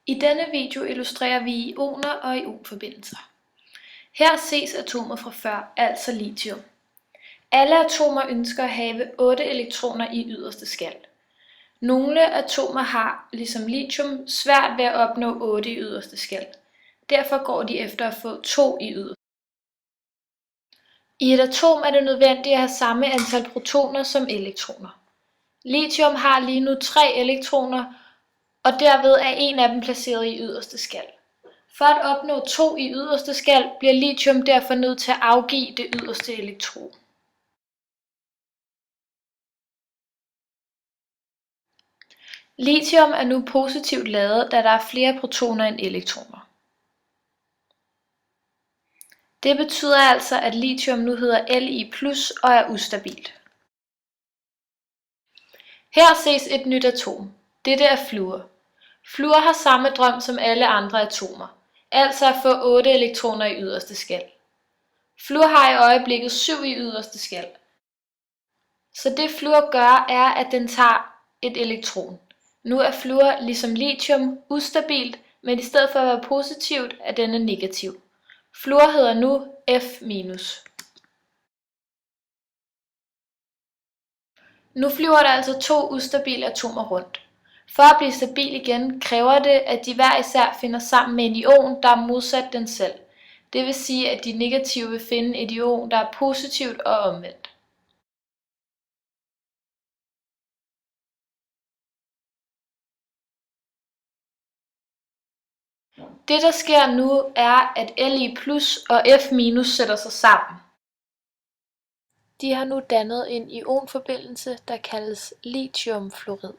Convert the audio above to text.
I denne video illustrerer vi ioner og ionforbindelser. Her ses atomet fra før, altså lithium. Alle atomer ønsker at have 8 elektroner i yderste skal. Nogle atomer har, ligesom lithium, svært ved at opnå 8 i yderste skal. Derfor går de efter at få 2 i yderste. I et atom er det nødvendigt at have samme antal protoner som elektroner. Lithium har lige nu 3 elektroner, og derved er en af dem placeret i yderste skal. For at opnå 2 i yderste skal, bliver lithium derfor nødt til at afgive det yderste elektron. Lithium er nu positivt ladet, da der er flere protoner end elektroner. Det betyder altså, at lithium nu hedder Li+ og er ustabilt. Her ses et nyt atom. Dette er fluor. Fluor har samme drøm som alle andre atomer, altså at få 8 elektroner i yderste skal. Fluor har i øjeblikket 7 i yderste skal. Så det fluor gør, er, at den tager et elektron. Nu er fluor ligesom lithium ustabilt, men i stedet for at være positivt, er denne negativ. Fluor hedder nu F-. Nu flyver der altså 2 ustabile atomer rundt. For at blive stabil igen, kræver det, at de hver især finder sammen med en ion, der er modsat den selv. Det vil sige, at de negative vil finde et ion, der er positivt og omvendt. Det, der sker nu, er, at Li+ og F- sætter sig sammen. De har nu dannet en ionforbindelse, der kaldes lithiumfluorid.